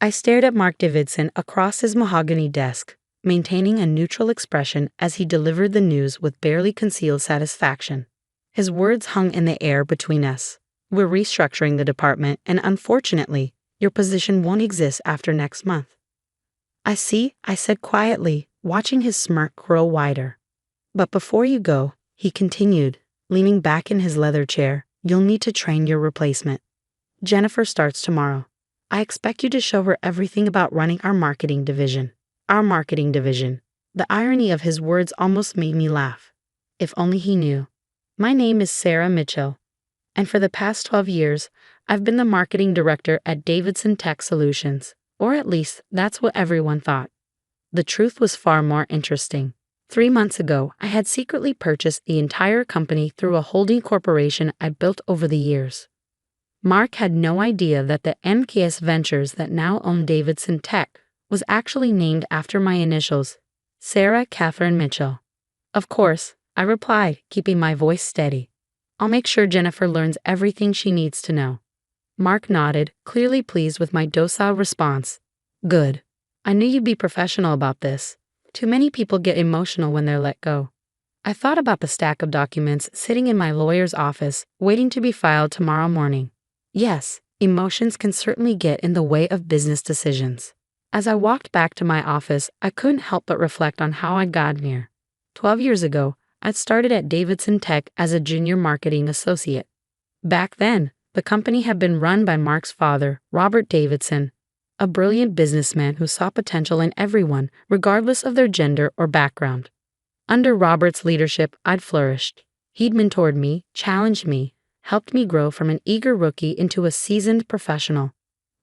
I stared at Mark Davidson across his mahogany desk, maintaining a neutral expression as he delivered the news with barely concealed satisfaction. His words hung in the air between us. We're restructuring the department, and unfortunately, your position won't exist after next month. I see, I said quietly, watching his smirk grow wider. But before you go, he continued, leaning back in his leather chair, you'll need to train your replacement. Jennifer starts tomorrow. I expect you to show her everything about running our marketing division. Our marketing division. The irony of his words almost made me laugh. If only he knew. My name is Sarah Mitchell, and for the past 12 years, I've been the marketing director at Davidson Tech Solutions, or at least that's what everyone thought. The truth was far more interesting. 3 months ago, I had secretly purchased the entire company through a holding corporation I built over the years. Mark had no idea that the MKS Ventures that now own Davidson Tech was actually named after my initials, Sarah Catherine Mitchell. Of course, I replied, keeping my voice steady. I'll make sure Jennifer learns everything she needs to know. Mark nodded, clearly pleased with my docile response. Good. I knew you'd be professional about this. Too many people get emotional when they're let go. I thought about the stack of documents sitting in my lawyer's office, waiting to be filed tomorrow morning. Yes, emotions can certainly get in the way of business decisions. As I walked back to my office, I couldn't help but reflect on how I got here. 12 years ago, I'd started at Davidson Tech as a junior marketing associate. Back then, the company had been run by Mark's father, Robert Davidson, a brilliant businessman who saw potential in everyone, regardless of their gender or background. Under Robert's leadership, I'd flourished. He'd mentored me, challenged me, helped me grow from an eager rookie into a seasoned professional.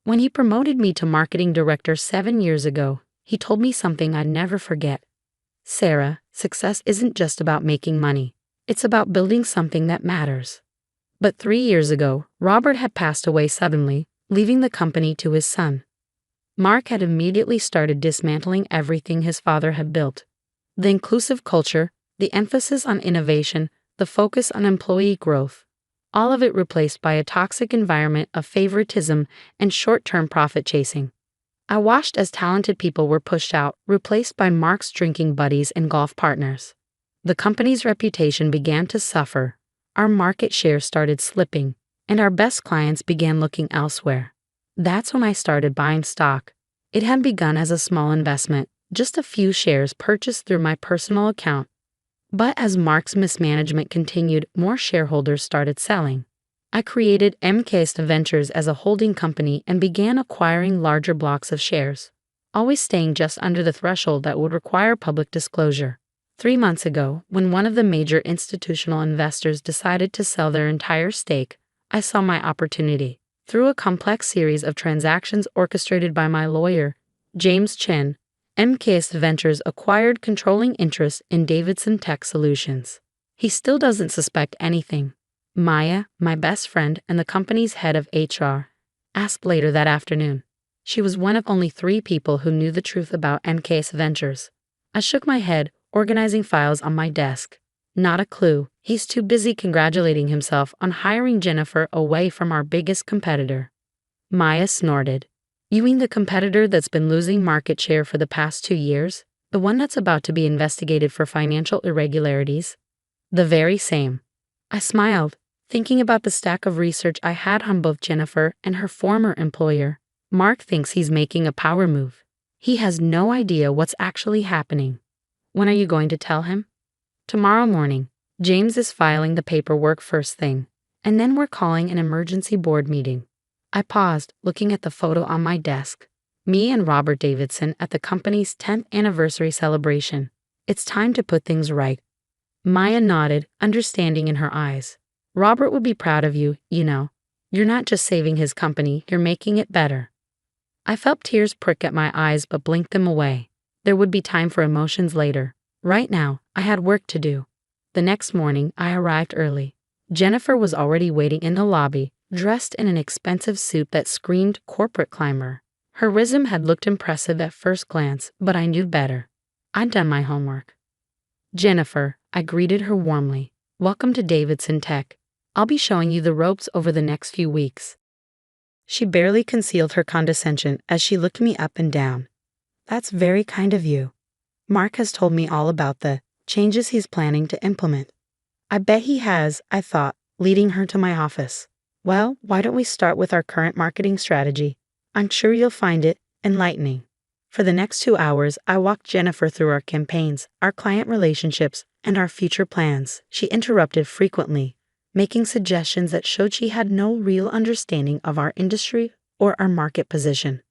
When he promoted me to marketing director 7 years ago, he told me something I'd never forget. Sarah, success isn't just about making money. It's about building something that matters. But 3 years ago, Robert had passed away suddenly, leaving the company to his son. Mark had immediately started dismantling everything his father had built. The inclusive culture, the emphasis on innovation, the focus on employee growth. All of it replaced by a toxic environment of favoritism and short-term profit chasing. I watched as talented people were pushed out, replaced by Mark's drinking buddies and golf partners. The company's reputation began to suffer, our market share started slipping, and our best clients began looking elsewhere. That's when I started buying stock. It had begun as a small investment, just a few shares purchased through my personal account. But as Mark's mismanagement continued, more shareholders started selling. I created MKS Ventures as a holding company and began acquiring larger blocks of shares, always staying just under the threshold that would require public disclosure. 3 months ago, when one of the major institutional investors decided to sell their entire stake, I saw my opportunity. Through a complex series of transactions orchestrated by my lawyer, James Chen, MKS Ventures acquired controlling interest in Davidson Tech Solutions. He still doesn't suspect anything. Maya, my best friend and the company's head of HR, asked later that afternoon. She was one of only 3 people who knew the truth about MKS Ventures. I shook my head, organizing files on my desk. Not a clue. He's too busy congratulating himself on hiring Jennifer away from our biggest competitor. Maya snorted. You mean the competitor that's been losing market share for the past 2 years? The one that's about to be investigated for financial irregularities? The very same. I smiled, thinking about the stack of research I had on both Jennifer and her former employer. Mark thinks he's making a power move. He has no idea what's actually happening. When are you going to tell him? Tomorrow morning. James is filing the paperwork first thing, and then we're calling an emergency board meeting. I paused, looking at the photo on my desk. Me and Robert Davidson at the company's 10th anniversary celebration. It's time to put things right. Maya nodded, understanding in her eyes. Robert would be proud of you, you know. You're not just saving his company, you're making it better. I felt tears prick at my eyes but blinked them away. There would be time for emotions later. Right now, I had work to do. The next morning, I arrived early. Jennifer was already waiting in the lobby, dressed in an expensive suit that screamed corporate climber. Her resume had looked impressive at first glance, but I knew better. I'd done my homework. Jennifer, I greeted her warmly. Welcome to Davidson Tech. I'll be showing you the ropes over the next few weeks. She barely concealed her condescension as she looked me up and down. That's very kind of you. Mark has told me all about the changes he's planning to implement. I bet he has, I thought, leading her to my office. Well, why don't we start with our current marketing strategy? I'm sure you'll find it enlightening. For the next 2 hours, I walked Jennifer through our campaigns, our client relationships, and our future plans. She interrupted frequently, making suggestions that showed she had no real understanding of our industry or our market position.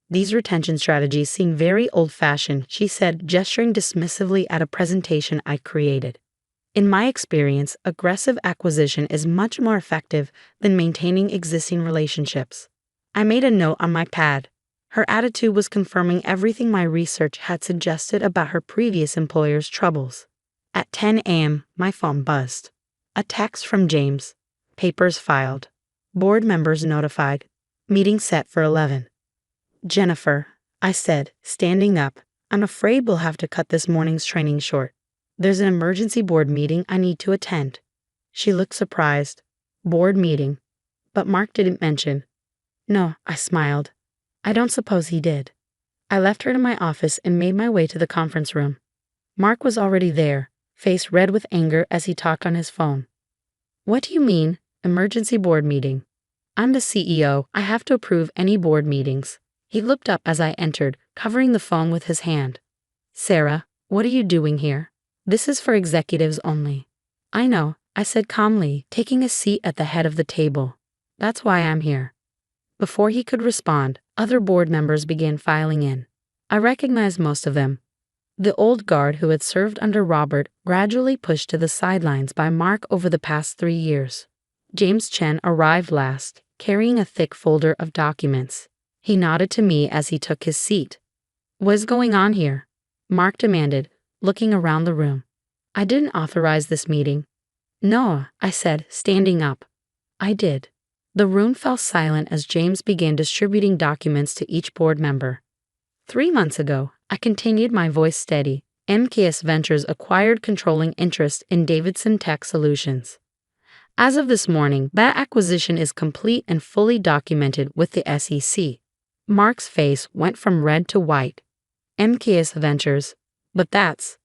These retention strategies seem very old-fashioned, she said, gesturing dismissively at a presentation I created. In my experience, aggressive acquisition is much more effective than maintaining existing relationships. I made a note on my pad. Her attitude was confirming everything my research had suggested about her previous employer's troubles. At 10 a.m., my phone buzzed. A text from James. Papers filed. Board members notified. Meeting set for 11. Jennifer, I said, standing up, I'm afraid we'll have to cut this morning's training short. There's an emergency board meeting I need to attend. She looked surprised. Board meeting. But Mark didn't mention. No, I smiled. I don't suppose he did. I left her to my office and made my way to the conference room. Mark was already there, face red with anger as he talked on his phone. What do you mean, emergency board meeting? I'm the CEO. I have to approve any board meetings. He looked up as I entered, covering the phone with his hand. Sarah, what are you doing here? This is for executives only. I know, I said calmly, taking a seat at the head of the table. That's why I'm here. Before he could respond, other board members began filing in. I recognized most of them. The old guard who had served under Robert, gradually pushed to the sidelines by Mark over the past 3 years. James Chen arrived last, carrying a thick folder of documents. He nodded to me as he took his seat. What's going on here? Mark demanded, looking around the room. I didn't authorize this meeting. No, I said, standing up. I did. The room fell silent as James began distributing documents to each board member. 3 months ago, I continued, my voice steady, MKS Ventures acquired controlling interest in Davidson Tech Solutions. As of this morning, that acquisition is complete and fully documented with the SEC. Mark's face went from red to white. MKS Ventures. But that's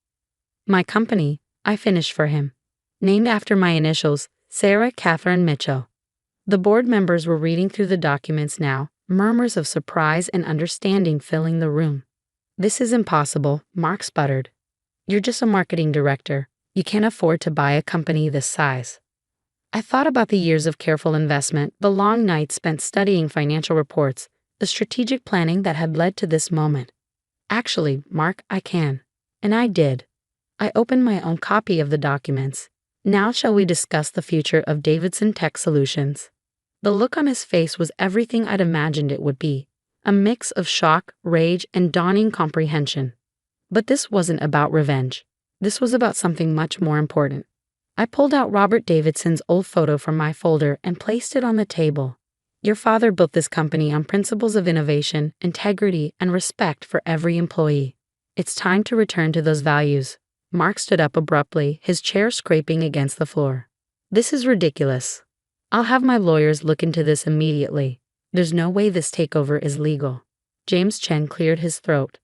my company, I finished for him. Named after my initials, Sarah Catherine Mitchell. The board members were reading through the documents now, murmurs of surprise and understanding filling the room. This is impossible, Mark sputtered. You're just a marketing director. You can't afford to buy a company this size. I thought about the years of careful investment, the long nights spent studying financial reports, the strategic planning that had led to this moment. Actually, Mark, I can. And I did. I opened my own copy of the documents. Now shall we discuss the future of Davidson Tech Solutions? The look on his face was everything I'd imagined it would be, a mix of shock, rage, and dawning comprehension. But this wasn't about revenge. This was about something much more important. I pulled out Robert Davidson's old photo from my folder and placed it on the table. Your father built this company on principles of innovation, integrity, and respect for every employee. It's time to return to those values. Mark stood up abruptly, his chair scraping against the floor. This is ridiculous. I'll have my lawyers look into this immediately. There's no way this takeover is legal. James Chen cleared his throat.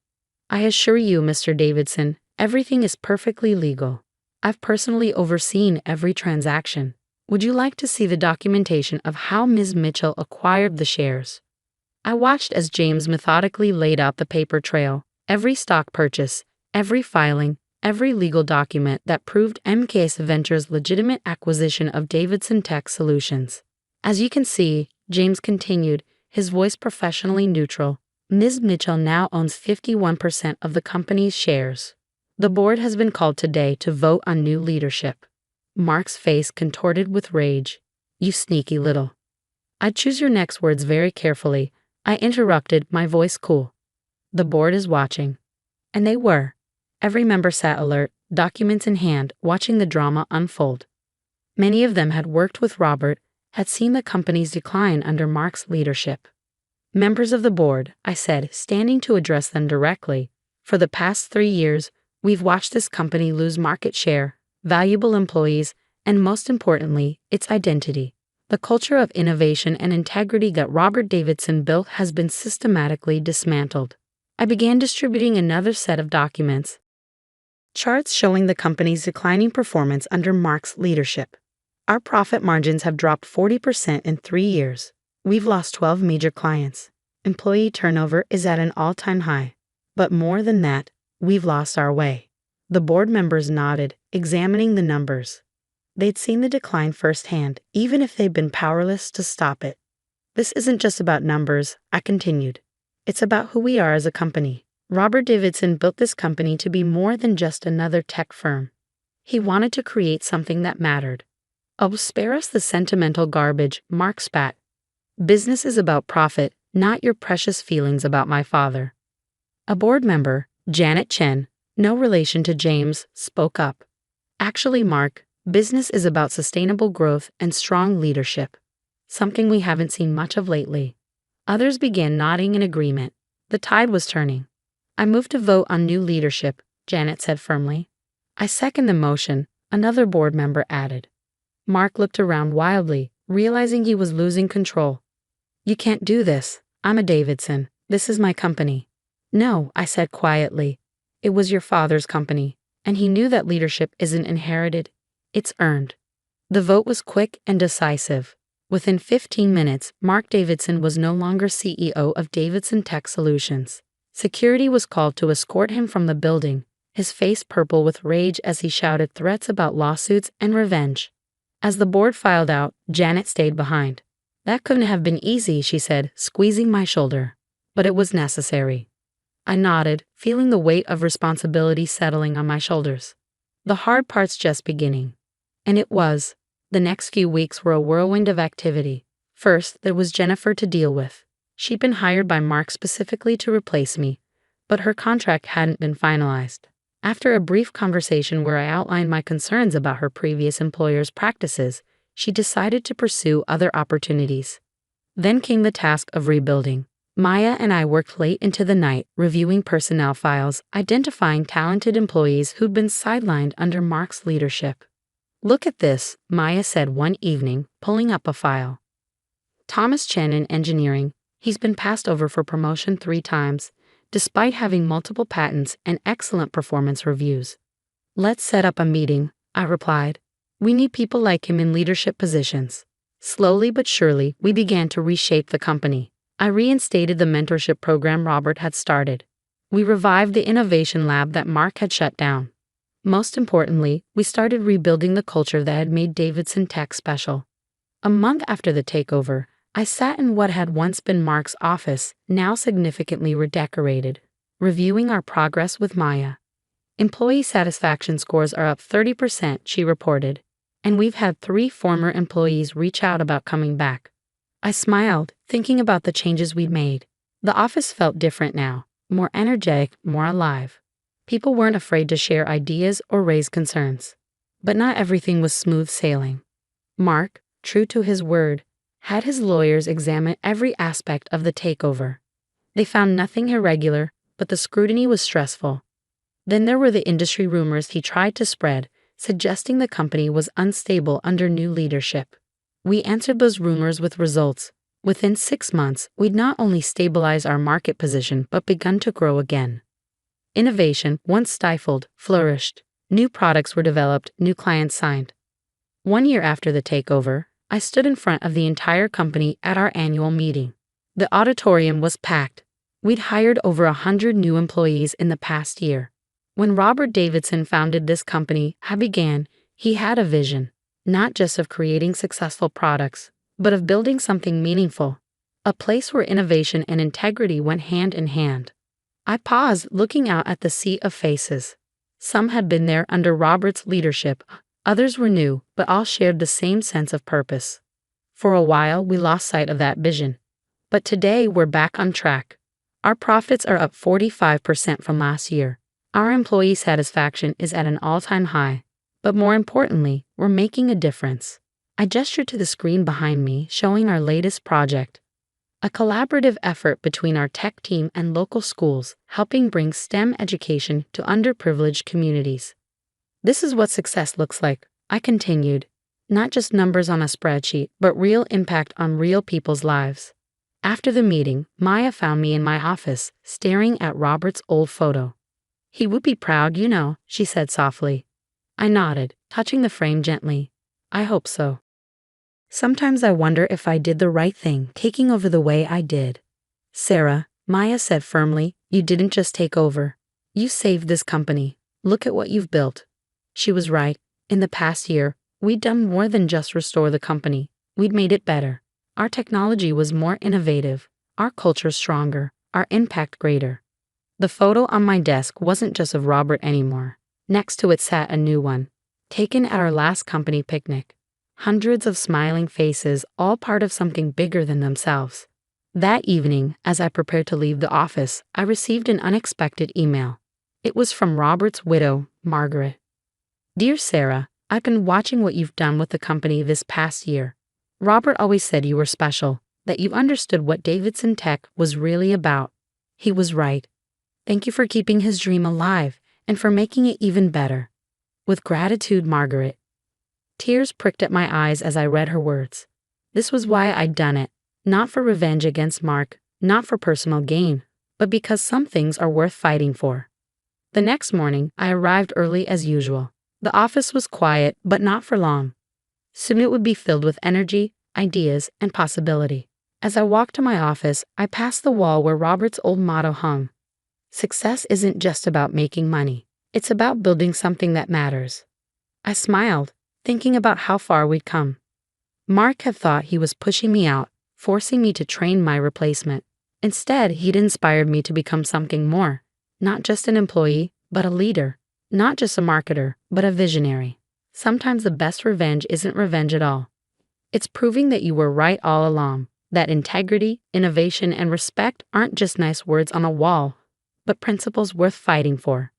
I assure you, Mr. Davidson, everything is perfectly legal. I've personally overseen every transaction. Would you like to see the documentation of how Ms. Mitchell acquired the shares? I watched as James methodically laid out the paper trail, every stock purchase, every filing, every legal document that proved MKS Ventures' legitimate acquisition of Davidson Tech Solutions. As you can see, James continued, his voice professionally neutral, Ms. Mitchell now owns 51% of the company's shares. The board has been called today to vote on new leadership. Mark's face contorted with rage. You sneaky little. I'd choose your next words very carefully. I interrupted, my voice cool. The board is watching. And they were. Every member sat alert, documents in hand, watching the drama unfold. Many of them had worked with Robert, had seen the company's decline under Mark's leadership. Members of the board, I said, standing to address them directly, for the past 3 years, we've watched this company lose market share, valuable employees, and most importantly, its identity. The culture of innovation and integrity that Robert Davidson built has been systematically dismantled. I began distributing another set of documents, charts showing the company's declining performance under Mark's leadership. Our profit margins have dropped 40% in 3 years. We've lost 12 major clients. Employee turnover is at an all-time high. But more than that, we've lost our way. The board members nodded, examining the numbers. They'd seen the decline firsthand, even if they'd been powerless to stop it. This isn't just about numbers, I continued. It's about who we are as a company. Robert Davidson built this company to be more than just another tech firm. He wanted to create something that mattered. Oh, spare us the sentimental garbage, Mark spat. Business is about profit, not your precious feelings about my father. A board member, Janet Chen, no relation to James, spoke up. Actually, Mark, business is about sustainable growth and strong leadership. Something we haven't seen much of lately. Others began nodding in agreement. The tide was turning. I moved to vote on new leadership, Janet said firmly. I second the motion, another board member added. Mark looked around wildly, realizing he was losing control. You can't do this. I'm a Davidson. This is my company. No, I said quietly. It was your father's company, and he knew that leadership isn't inherited, it's earned. The vote was quick and decisive. Within 15 minutes, Mark Davidson was no longer CEO of Davidson Tech Solutions. Security was called to escort him from the building, his face purple with rage as he shouted threats about lawsuits and revenge. As the board filed out, Janet stayed behind. That couldn't have been easy, she said, squeezing my shoulder. But it was necessary. I nodded, feeling the weight of responsibility settling on my shoulders. The hard part's just beginning. And it was. The next few weeks were a whirlwind of activity. First, there was Jennifer to deal with. She'd been hired by Mark specifically to replace me, but her contract hadn't been finalized. After a brief conversation where I outlined my concerns about her previous employer's practices, she decided to pursue other opportunities. Then came the task of rebuilding. Maya and I worked late into the night, reviewing personnel files, identifying talented employees who'd been sidelined under Mark's leadership. Look at this, Maya said one evening, pulling up a file. Thomas Chen in engineering, he's been passed over for promotion 3 times, despite having multiple patents and excellent performance reviews. Let's set up a meeting, I replied. We need people like him in leadership positions. Slowly but surely, we began to reshape the company. I reinstated the mentorship program Robert had started. We revived the innovation lab that Mark had shut down. Most importantly, we started rebuilding the culture that had made Davidson Tech special. A month after the takeover, I sat in what had once been Mark's office, now significantly redecorated, reviewing our progress with Maya. Employee satisfaction scores are up 30%, she reported, and we've had 3 former employees reach out about coming back. I smiled, thinking about the changes we'd made. The office felt different now, more energetic, more alive. People weren't afraid to share ideas or raise concerns. But not everything was smooth sailing. Mark, true to his word, had his lawyers examine every aspect of the takeover. They found nothing irregular, but the scrutiny was stressful. Then there were the industry rumors he tried to spread, suggesting the company was unstable under new leadership. We answered those rumors with results. Within 6 months, we'd not only stabilized our market position but begun to grow again. Innovation, once stifled, flourished. New products were developed, new clients signed. 1 year after the takeover, I stood in front of the entire company at our annual meeting. The auditorium was packed. We'd hired over 100 new employees in the past year. When Robert Davidson founded this company, he had a vision, not just of creating successful products, but of building something meaningful, a place where innovation and integrity went hand in hand. I paused, looking out at the sea of faces. Some had been there under Robert's leadership, others were new, but all shared the same sense of purpose. For a while, we lost sight of that vision. But today, we're back on track. Our profits are up 45% from last year. Our employee satisfaction is at an all-time high. But more importantly, we're making a difference. I gestured to the screen behind me, showing our latest project. A collaborative effort between our tech team and local schools, helping bring STEM education to underprivileged communities. This is what success looks like, I continued. Not just numbers on a spreadsheet, but real impact on real people's lives. After the meeting, Maya found me in my office, staring at Robert's old photo. "He would be proud, she said softly. I nodded, touching the frame gently. "I hope so. Sometimes I wonder if I did the right thing, taking over the way I did." "Sarah," Maya said firmly, "you didn't just take over. You saved this company. Look at what you've built." She was right. In the past year, we'd done more than just restore the company. We'd made it better. Our technology was more innovative, our culture stronger, our impact greater. The photo on my desk wasn't just of Robert anymore. Next to it sat a new one, taken at our last company picnic. Hundreds of smiling faces, all part of something bigger than themselves. That evening, as I prepared to leave the office, I received an unexpected email. It was from Robert's widow, Margaret. "Dear Sarah, I've been watching what you've done with the company this past year. Robert always said you were special, that you understood what Davidson Tech was really about. He was right. Thank you for keeping his dream alive and for making it even better. With gratitude, Margaret." Tears pricked at my eyes as I read her words. This was why I'd done it, not for revenge against Mark, not for personal gain, but because some things are worth fighting for. The next morning, I arrived early as usual. The office was quiet, but not for long. Soon it would be filled with energy, ideas, and possibility. As I walked to my office, I passed the wall where Robert's old motto hung. "Success isn't just about making money. It's about building something that matters." I smiled, thinking about how far we'd come. Mark had thought he was pushing me out, forcing me to train my replacement. Instead, he'd inspired me to become something more. Not just an employee, but a leader. Not just a marketer, but a visionary. Sometimes the best revenge isn't revenge at all. It's proving that you were right all along, that integrity, innovation, and respect aren't just nice words on a wall, but principles worth fighting for.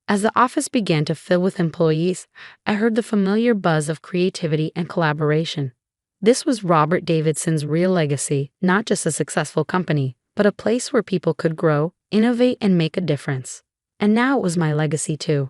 As the office began to fill with employees, I heard the familiar buzz of creativity and collaboration. This was Robert Davidson's real legacy, not just a successful company, but a place where people could grow, innovate, and make a difference. And now it was my legacy too.